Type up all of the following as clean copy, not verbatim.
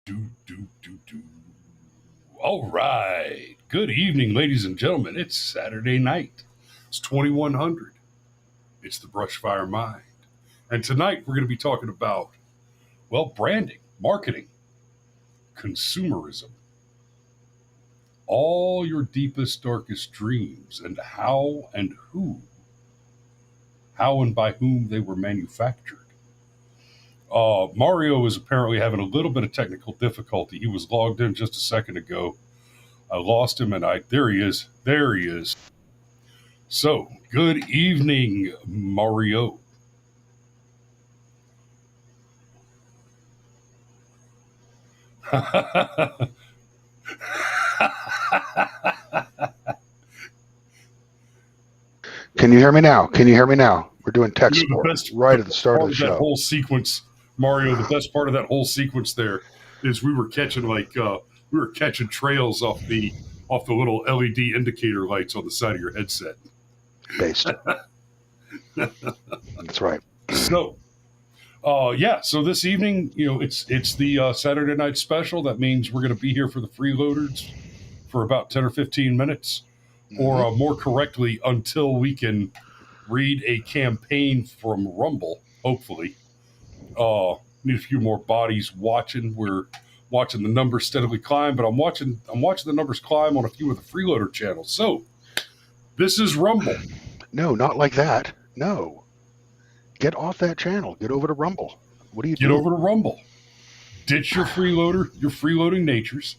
Do. All right. Good evening, ladies and gentlemen. It's Saturday night. It's 2100. It's the Brushfire Mind. And tonight we're going to be talking about, branding, marketing, consumerism, all your deepest, darkest dreams, and how and by whom they were manufactured. Mario is apparently having a little bit of technical difficulty. He was logged in just a second ago. I lost him, and there he is. There he is. So, good evening, Mario. Can you hear me now? We're doing tech support right at the start of the show. That whole sequence, Mario, the best part of that whole sequence there is we were catching trails off the little LED indicator lights on the side of your headset. Based. That's right. So, so this evening, it's the Saturday night special. That means we're going to be here for the freeloaders for about 10 or 15 minutes, or more correctly, until we can read a campaign from Rumble, hopefully. Need a few more bodies watching. We're watching the numbers steadily climb, but I'm watching the numbers climb on a few of the freeloader channels. So, this is Rumble. No, not like that. No. Get off that channel. Get over to Rumble. What are you doing? Get over to Rumble. Ditch your freeloading natures.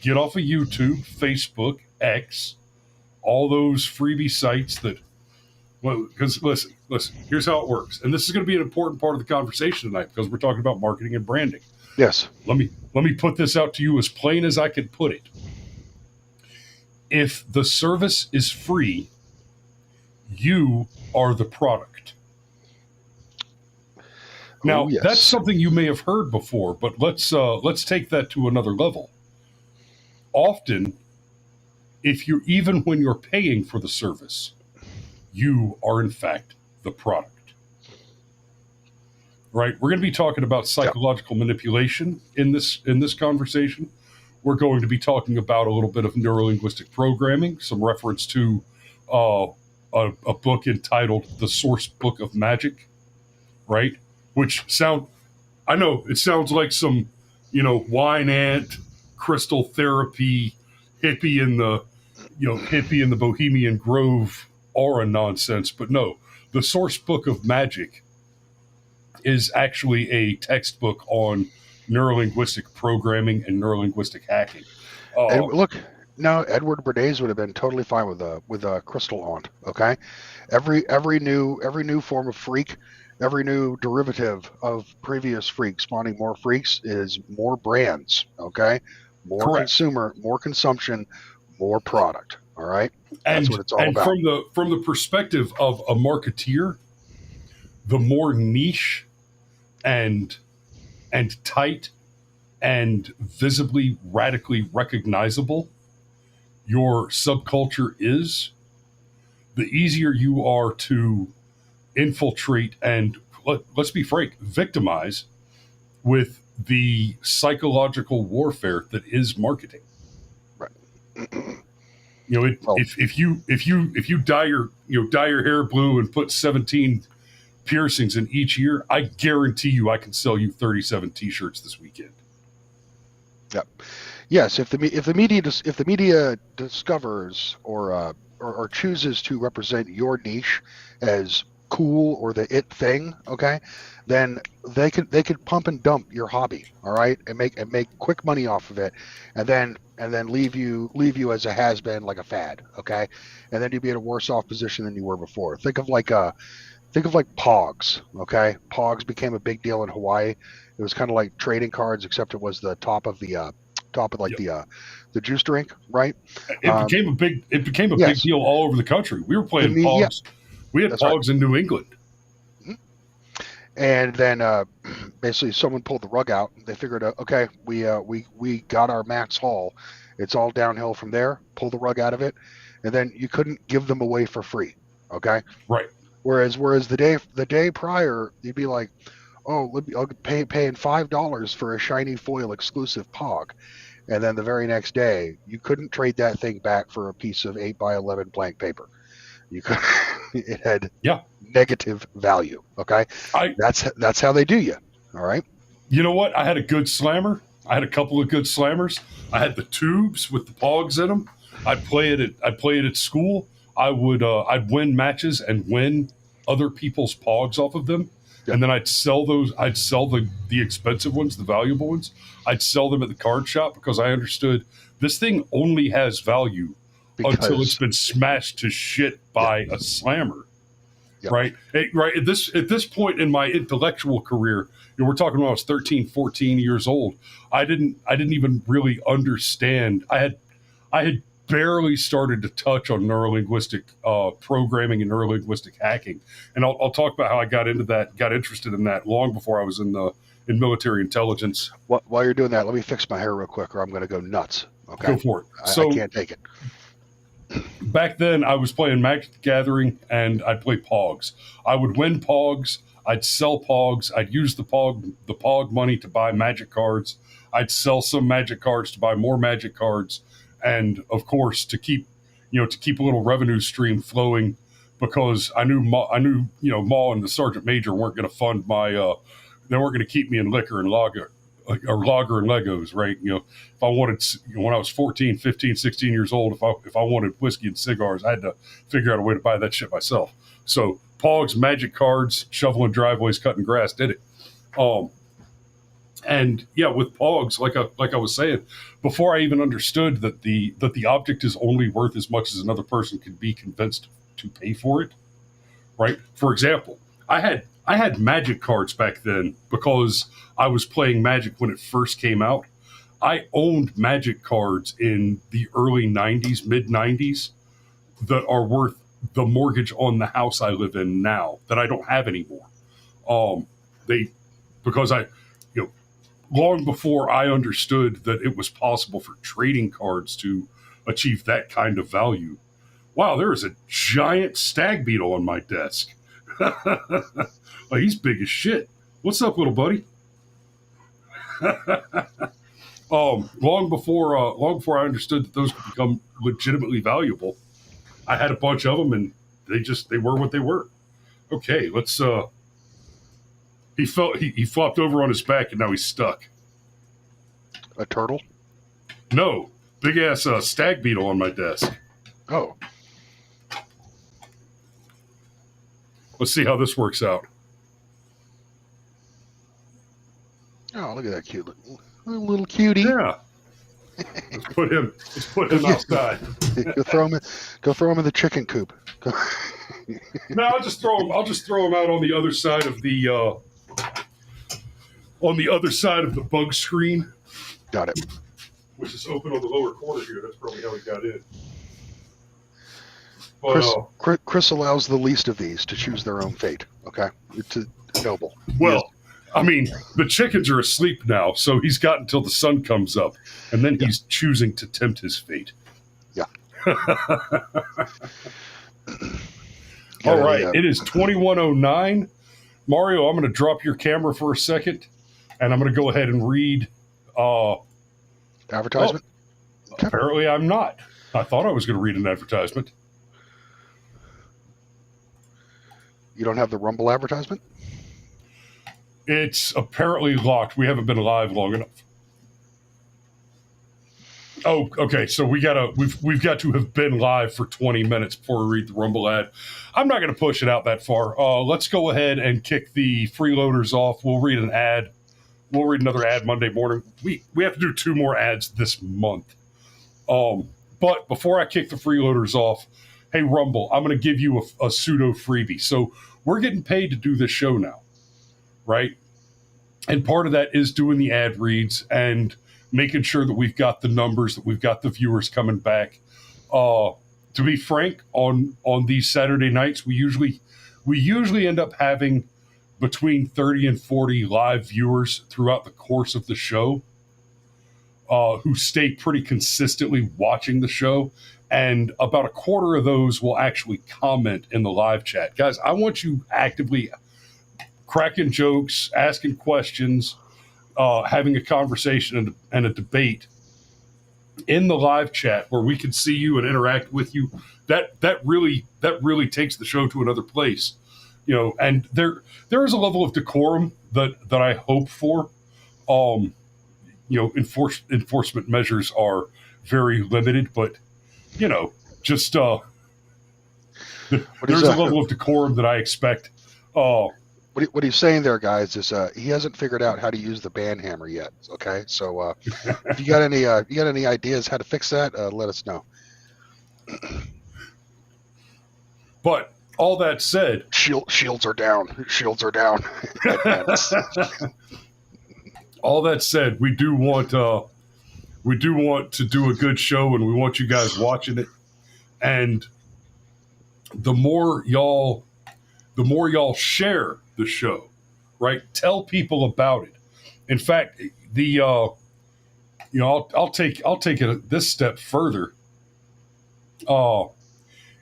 Get off of YouTube, Facebook, X, all those freebie sites that, because listen, here's how it works. And this is going to be an important part of the conversation tonight because we're talking about marketing and branding. Yes. Let me put this out to you as plain as I can put it. If the service is free, you are the product. Now, yes. That's something you may have heard before, but let's take that to another level. Often, even when you're paying for the service, you are in fact the product. Right? We're going to be talking about psychological manipulation in this conversation. We're going to be talking about a little bit of neurolinguistic programming, some reference to a book entitled The Source Book of Magic, right? I know it sounds like some, wine ant, crystal therapy, hippie in the Bohemian Grove aura nonsense, but no, The Source Book of Magic is actually a textbook on neurolinguistic programming and neurolinguistic hacking. Look, no, Edward Bernays would have been totally fine with a crystal aunt. Okay, every new form of freak, every new derivative of previous freaks spawning more freaks is more brands. Okay, more Correct. Consumer, more consumption, more product. All right, that's what it's all about. And from the perspective of a marketeer, the more niche and tight and visibly radically recognizable your subculture is, the easier you are to infiltrate and, let's be frank, victimize with the psychological warfare that is marketing. Right. If you dye your hair blue and put 17 piercings in each ear, I guarantee you I can sell you 37 T-shirts this weekend. Yep. Yes. If the media discovers or chooses to represent your niche as cool or the it thing, okay, then they could pump and dump your hobby, all right, and make quick money off of it, and then leave you as a has-been, like a fad, okay, and then you'd be in a worse off position than you were before. Think of like Pogs, okay? Pogs became a big deal in Hawaii. It was kind of like trading cards, except it was the top of the juice drink, right? It became a big deal all over the country. We were playing Pogs. Yeah. We had Pogs in New England. And then basically someone pulled the rug out. They figured out, okay, we got our max haul. It's all downhill from there. Pull the rug out of it, and then you couldn't give them away for free. Okay, right. Whereas the day prior, you'd be like, oh, I'll paying $5 for a shiny foil exclusive Pog, and then the very next day you couldn't trade that thing back for a piece of 8x11 blank paper. You could, it had negative value. Okay, that's how they do you. All right. You know what? I had a good slammer. I had a couple of good slammers. I had the tubes with the Pogs in them. I'd play it at school. I'd win matches and win other people's Pogs off of them. Yep. And then I'd sell those. I'd sell the expensive ones, the valuable ones. I'd sell them at the card shop because I understood this thing only has value until it's been smashed to shit by a slammer. Yep. Right. At this point in my intellectual career, we're talking when I was 13, 14 years old. I didn't even really understand. I had barely started to touch on neurolinguistic programming and neurolinguistic hacking, and I'll talk about how I got interested in that long before I was in military intelligence. While you're doing that, let me fix my hair real quick, or I'm going to go nuts. Okay, go for it. I can't take it. Back then, I was playing Magic the Gathering, and I'd play Pogs. I would win Pogs. I'd sell Pogs. I'd use the Pog money to buy Magic cards. I'd sell some Magic cards to buy more Magic cards, and of course to keep a little revenue stream flowing, because I knew Ma and the Sergeant Major weren't going to fund my. They weren't going to keep me in liquor and lager and Legos, right? If I wanted, when I was 14, 15, 16 years old, if I wanted whiskey and cigars, I had to figure out a way to buy that shit myself. So Pogs, Magic cards, shoveling driveways, cutting grass did it. And yeah, with Pogs, like I was saying, before I even understood that the object is only worth as much as another person can be convinced to pay for it, right? For example, I had Magic cards back then because I was playing Magic when it first came out. I owned Magic cards in the early 90s, mid 90s that are worth the mortgage on the house I live in now that I don't have anymore. Because long before I understood that it was possible for trading cards to achieve that kind of value. Wow, there is a giant stag beetle on my desk. Like, he's big as shit. What's up, little buddy? Long before I understood that those could become legitimately valuable, I had a bunch of them, and they were what they were. Okay, let's. He flopped over on his back, and now he's stuck. A turtle? No, big ass stag beetle on my desk. Oh. Let's see how this works out. Oh, look at that cute little cutie. Yeah. Let's put him outside. Go throw him in the chicken coop. No, I'll just throw him out on the other side of the bug screen. Got it. Which is open on the lower corner here. That's probably how he got in. But, Chris allows the least of these to choose their own fate. Okay, it's noble. Well, I mean, the chickens are asleep now, so he's got until the sun comes up, and then he's choosing to tempt his fate. Yeah. All right, it is 21:09. Mario, I'm going to drop your camera for a second, and I'm going to go ahead and read. Advertisement? Okay. Apparently, I'm not. I thought I was going to read an advertisement. You don't have the Rumble advertisement? It's apparently locked. We haven't been live long enough. Oh, okay. So we've got to have been live for 20 minutes before we read the Rumble ad. I'm not going to push it out that far. Let's go ahead and kick the freeloaders off. We'll read an ad. We'll read another ad Monday morning. We have to do 2 more ads this month. But before I kick the freeloaders off, hey, Rumble, I'm going to give you a pseudo freebie. So we're getting paid to do this show now, right? And part of that is doing the ad reads and making sure that we've got the numbers, that we've got the viewers coming back. To be frank, on these Saturday nights, we usually end up having between 30 and 40 live viewers throughout the course of the show, who stay pretty consistently watching the show. And about a quarter of those will actually comment in the live chat. Guys, I want you actively cracking jokes, asking questions, having a conversation and a debate in the live chat where we can see you and interact with you, that really takes the show to another place. And there is a level of decorum that I hope for. Enforcement measures are very limited, but just there's a level of decorum that I expect. What he's saying there, guys, is he hasn't figured out how to use the band hammer yet. Okay, so if you got any ideas how to fix that, let us know. But all that said, shields are down. Shields are down. All that said, we do want to do a good show, and we want you guys watching it. And the more y'all share the show, right? Tell people about it. In fact, I'll take it this step further.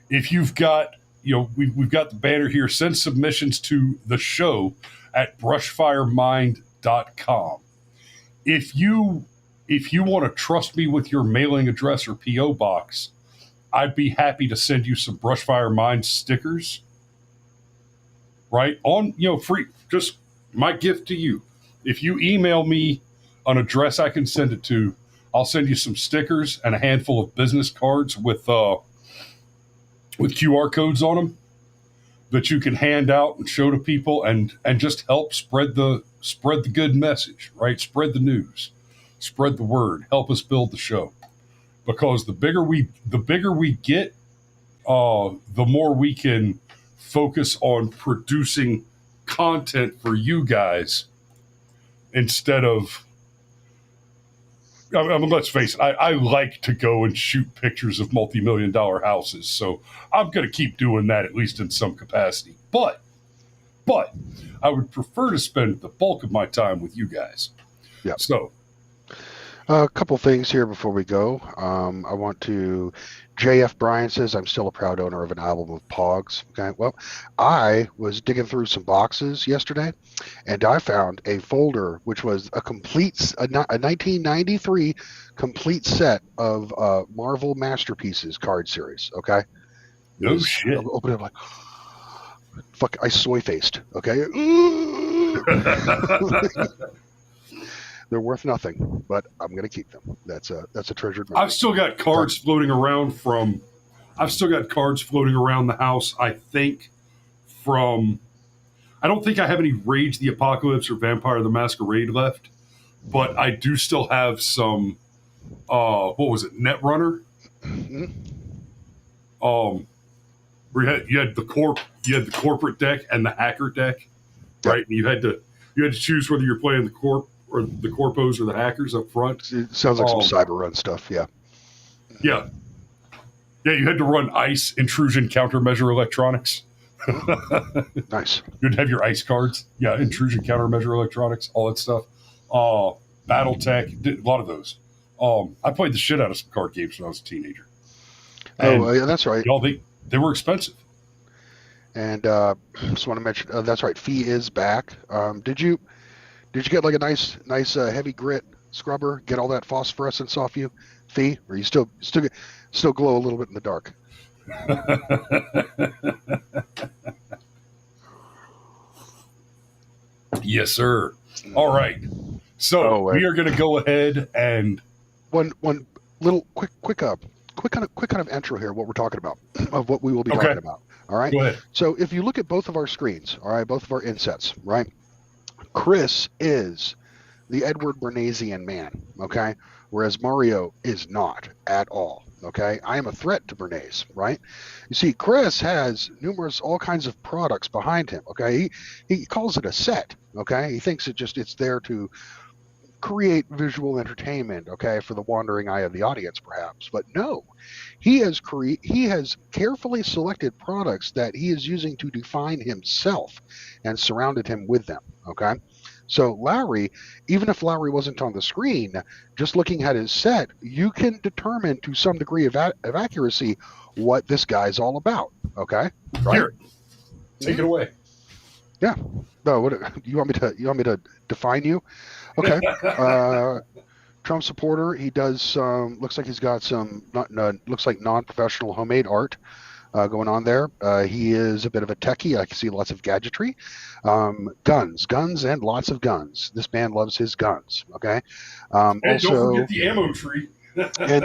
If you've got, we've got the banner here. Send submissions to the show at brushfiremind.com. If you want to trust me with your mailing address or P.O. box, I'd be happy to send you some Brushfire Mind stickers. Right? On, free, just my gift to you. If you email me an address I can send it to, I'll send you some stickers and a handful of business cards with QR codes on them that you can hand out and show to people and just help spread the good message, right? Spread the news, spread the word, help us build the show. Because the bigger we get, the more we can focus on producing content for you guys instead of, let's face it, I like to go and shoot pictures of multi-million-dollar houses, so I'm going to keep doing that at least in some capacity. But I would prefer to spend the bulk of my time with you guys. Yeah. So a couple things here before we go. I want to. JF Bryan says, I'm still a proud owner of an album of Pogs. Okay, well, I was digging through some boxes yesterday, and I found a folder which was a 1993 complete set of Marvel Masterpieces card series. Okay, no shit. I'll open it like, fuck, I soy faced. Okay. They're worth nothing, but I'm going to keep them. That's a treasured memory. I've still got cards floating around the house. I think I don't think I have any Rage the Apocalypse or Vampire the Masquerade left, but I do still have some, what was it, Netrunner? Mm-hmm. Where you had the corporate deck and the hacker deck, right? Yep. And you had to choose whether you're playing the corp or the corpos or the hackers up front. It sounds like some cyber run stuff, yeah. Yeah. Yeah, you had to run ICE, intrusion countermeasure electronics. Nice. You'd have your ICE cards. Yeah, intrusion countermeasure electronics, all that stuff. Battletech, a lot of those. I played the shit out of some card games when I was a teenager. Yeah, that's right. They were expensive. And just want to mention, that's right, Fee is back. Did you get like a nice heavy grit scrubber? Get all that phosphorescence off you, Fee? Or you still glow a little bit in the dark? Yes, sir. All right. So we are going to go ahead and one little quick kind of intro here. What we're talking about, of what we will be talking about. All right. Go ahead. So if you look at both of our screens, all right, both of our insets, right? Chris is the Edward Bernaysian man, okay? Whereas Mario is not at all, okay? I am a threat to Bernays, right? You see, Chris has all kinds of products behind him, okay? He calls it a set, okay? He thinks it's there to create visual entertainment, okay, for the wandering eye of the audience, perhaps. But no, he has carefully selected products that he is using to define himself and surrounded him with them, okay? So Lowry, even if Lowry wasn't on the screen, just looking at his set, you can determine to some degree of accuracy what this guy's all about, okay? Right? Here, take it away. Yeah. No, what you want me to define you? Okay. Trump supporter. He does some. Looks like he's got some. Looks like non-professional homemade art going on there. He is a bit of a techie. I can see lots of gadgetry. Guns, and lots of guns. This man loves his guns. Okay. And Also, don't forget the ammo tree. and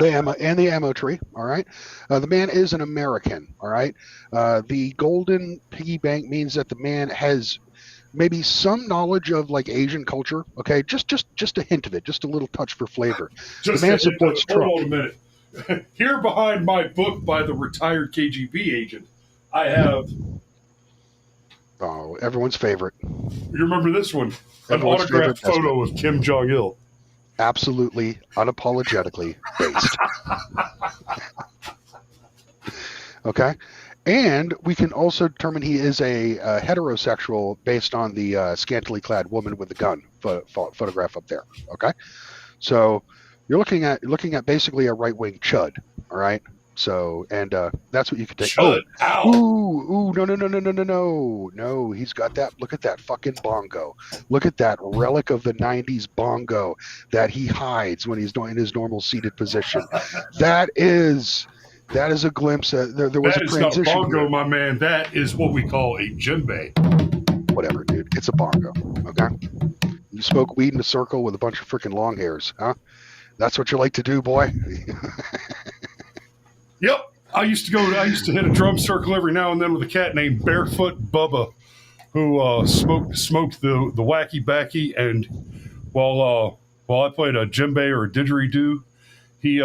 the ammo tree. All right. The man is an American. All right. The golden piggy bank means that the man has maybe some knowledge of like Asian culture. Okay, just a hint of it, just a little touch for flavor. Just the man supports Trump. Hold on a minute. Here behind my book by the retired KGB agent, I have. Oh, everyone's favorite. You remember this one? An Everyone's autographed favorite photo of Kim Jong Il. Absolutely, unapologetically based. Okay. And we can also determine he is a heterosexual based on the scantily clad woman with the gun photograph up there. Okay, so you're looking at basically a right wing chud. All right. So and that's what you can take. Chud. Oh, ooh, no! He's got that. Look at that fucking bongo. Look at that relic of the '90s bongo that he hides when he's in his normal seated position. That is a glimpse. There was a transition. That is not bongo, here. my man. That is what we call a djembe. Whatever, dude. It's a bongo. Okay. You smoke weed in a circle with a bunch of freaking long hairs, huh? That's what you like to do, boy. Yep. I used to hit a drum circle every now and then with a cat named Barefoot Bubba, who smoked the wacky backy, and while I played a djembe or a didgeridoo, he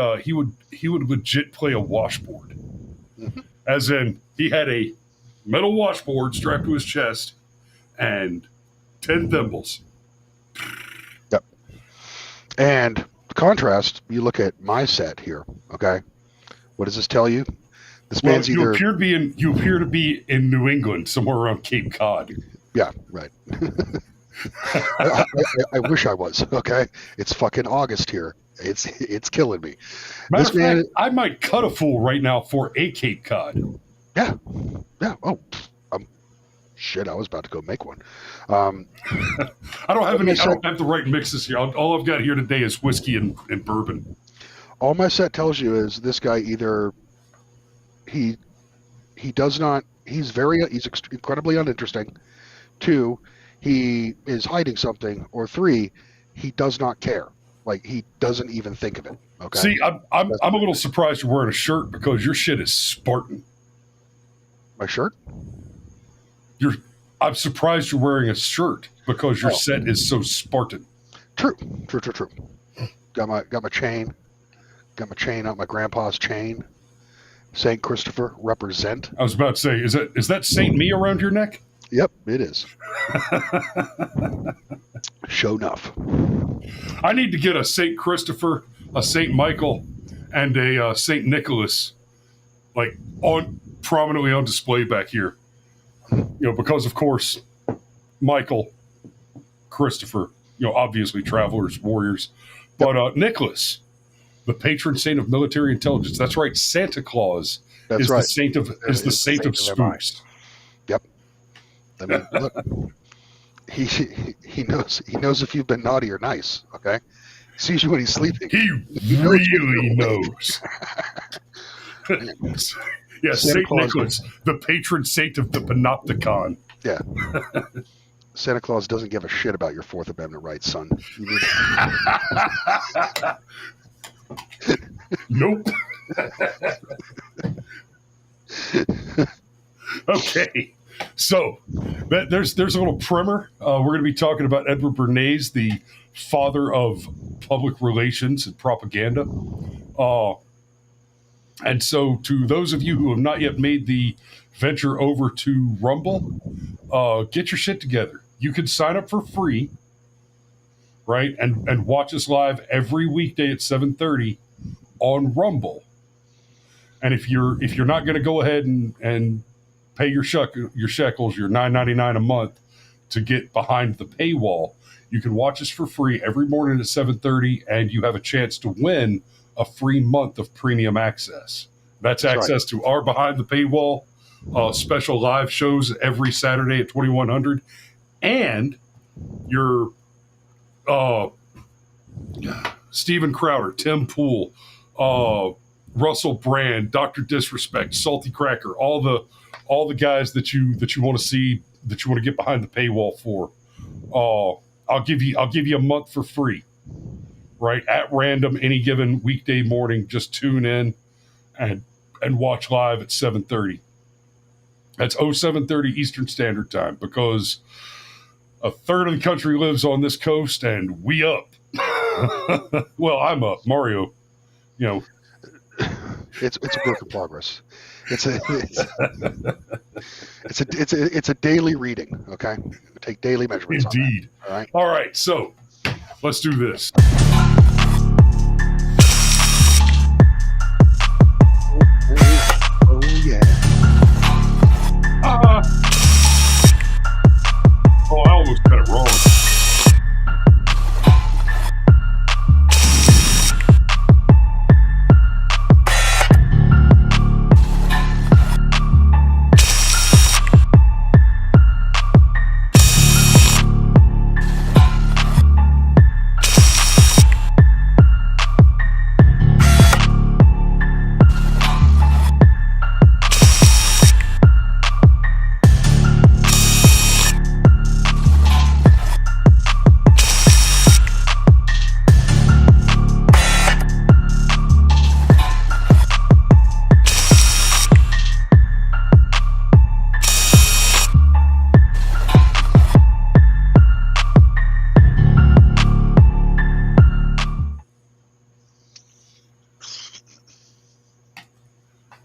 would legit play a washboard. Mm-hmm. As in, he had a metal washboard strapped to his chest and 10 thimbles. Yep. And the contrast, you look at my set here, okay? What does this tell you? This man's you either... appear to be in New England, somewhere around Cape Cod. Yeah, right. I wish I was, okay? It's fucking August here. It's killing me. Matter of fact, I might cut a fool right now for a Cape Cod. Yeah. Oh, shit! I was about to go make one. I don't have the right mixes here. All I've got here today is whiskey and bourbon. All my set tells you is this guy either he does not. He's incredibly uninteresting. 2, he is hiding something, or 3, he does not care. Like he doesn't even think of it. Okay. See, I'm a little surprised you're wearing a shirt because your shit is Spartan. My shirt? I'm surprised you're wearing a shirt because your set is so Spartan. True. Got my chain. Got my chain out, my grandpa's chain. St. Christopher, represent. I was about to say, is that Saint Me around your neck? Yep, it is. Show enough. I need to get a St. Christopher, a St. Michael, and a St. Nicholas, like prominently on display back here. Because of course, Michael, Christopher, obviously travelers, warriors, but Nicholas, the patron saint of military intelligence. That's right. Santa Claus is the saint of spooks. Yep. I mean, look, he knows if you've been naughty or nice. Okay, he sees you when he's sleeping. He really knows. Yeah, Saint Nicholas, the patron saint of the panopticon. Yeah. Santa Claus doesn't give a shit about your Fourth Amendment rights, son. Nope. Okay. So there's a little primer. We're going to be talking about Edward Bernays, the father of public relations and propaganda. And so to those of you who have not yet made the venture over to Rumble, get your shit together. You can sign up for free, right? And watch us live every weekday at 7:30 on Rumble. And if you're not going to go ahead and pay your shekels, your $9.99 a month to get behind the paywall, you can watch us for free every morning at 7:30, and you have a chance to win a free month of premium access. That's access to our behind the paywall, special live shows every Saturday at 2100, and your Steven Crowder, Tim Pool, Russell Brand, Dr. Disrespect, Salty Cracker, all the guys that you want to see, that you want to get behind the paywall for. I'll give you a month for free, right? At random, any given weekday morning, just tune in and watch live at 7:30. That's 07:30 Eastern Standard Time, because a third of the country lives on this coast, and we up. Well, I'm up. Mario, it's a work in progress. It's a daily reading. Okay, we take daily measurements. Indeed. On that, all right. So let's do this. Oh yeah. Oh, I almost got it wrong.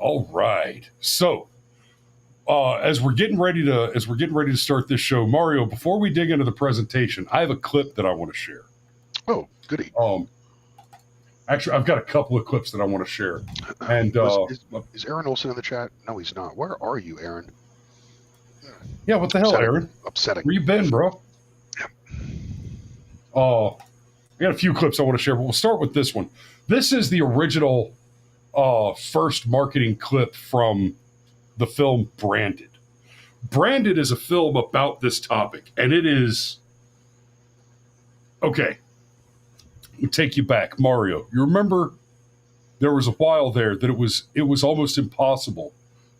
All right. So, as we're getting ready to start this show, Mario, before we dig into the presentation, I have a clip that I want to share. Oh, goody. Actually, I've got a couple of clips that I want to share. And is Aaron Olson in the chat? No, he's not. Where are you, Aaron? Yeah, what the hell, Aaron? Upsetting. Where you been, bro? Yeah. I got a few clips I want to share, but we'll start with this one. This is the original first marketing clip from the film Branded. Branded is a film about this topic, and it is okay. We'll take you back, Mario. You remember there was a while there that it was almost impossible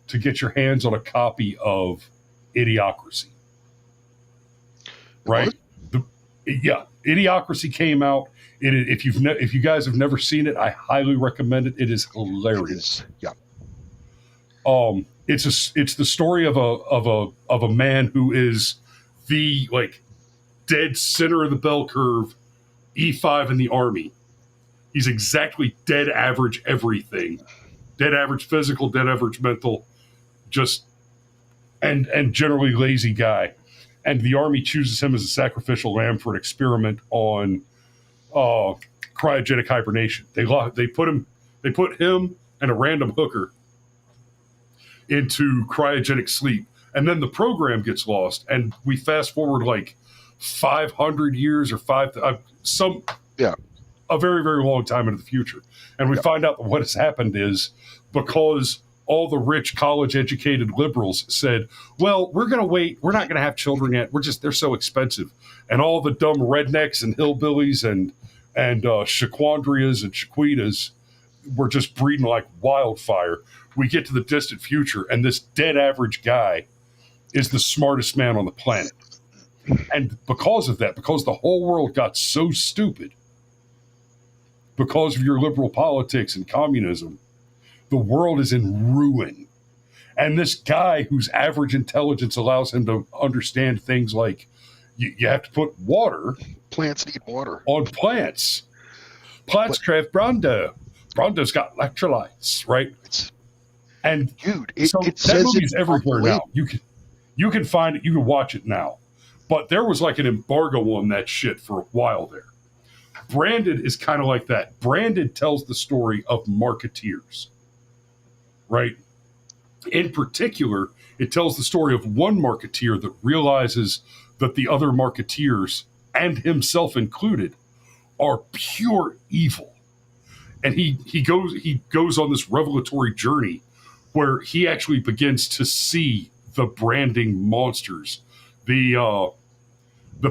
to get your hands on a copy of Idiocracy, right? Idiocracy came out. If you guys have never seen it, I highly recommend it. It is hilarious. Yeah. It's the story of a man who is the dead center of the bell curve, E5 in the Army. He's exactly dead average everything, dead average physical, dead average mental, just and generally lazy guy. And the Army chooses him as a sacrificial lamb for an experiment on cryogenic hibernation. They put him and a random hooker into cryogenic sleep, and then the program gets lost, and we fast forward 500 years or a very, very long time into the future, and we find out that what has happened is because all the rich college-educated liberals said, well, we're going to wait. We're not going to have children yet. They're so expensive. And all the dumb rednecks and hillbillies and shaquandrias and shaquitas were just breeding like wildfire. We get to the distant future, and this dead average guy is the smartest man on the planet. And because of that, because the whole world got so stupid, because of your liberal politics and communism, the world is in ruin. And this guy whose average intelligence allows him to understand things like you have to put water. Plants need water. On plants. Plants crave Bronto. Bronto's got electrolytes, right? And dude, that movie's everywhere now. You can find it. You can watch it now. But there was an embargo on that shit for a while there. Branded is kind of like that. Branded tells the story of marketeers. Right? In particular, it tells the story of one marketeer that realizes that the other marketeers, and himself included, are pure evil. And he goes on this revelatory journey where he actually begins to see the branding monsters, the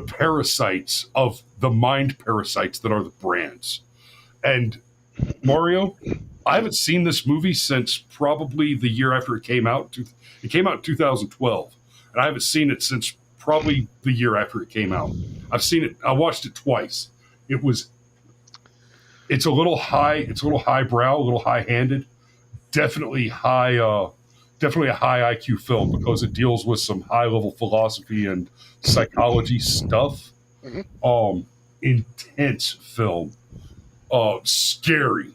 parasites of the mind parasites that are the brands. And Mario, I haven't seen this movie since probably the year after it came out. It came out in 2012, and I haven't seen it since probably the year after it came out. I've seen it. I watched it twice. It's a little high. It's a little highbrow, a little high-handed. Definitely a high IQ film because it deals with some high-level philosophy and psychology stuff. Mm-hmm. Intense film. Scary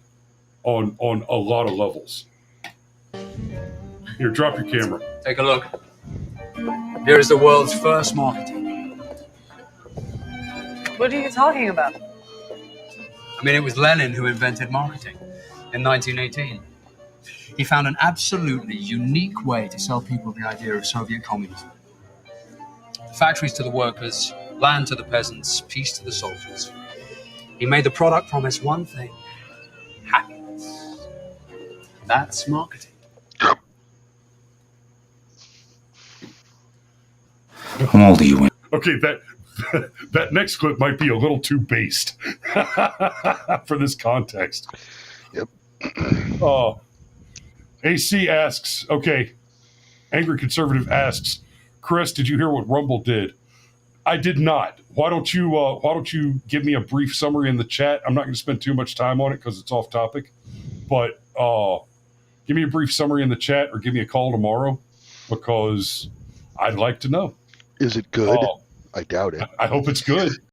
on a lot of levels. Here, drop your camera. Take a look. Here is the world's first marketing. What are you talking about? I mean, it was Lenin who invented marketing in 1918. He found an absolutely unique way to sell people the idea of Soviet communism. Factories to the workers, land to the peasants, peace to the soldiers. He made the product promise one thing: happiness. That's marketing. How old are you? Okay, that next clip might be a little too based for this context. Yep. AC asks, okay, Angry Conservative asks, Chris, did you hear what Rumble did? I did not. Why don't you give me a brief summary in the chat? I'm not going to spend too much time on it because it's off topic, but give me a brief summary in the chat or give me a call tomorrow because I'd like to know. Is it good? I doubt it. I hope it's good.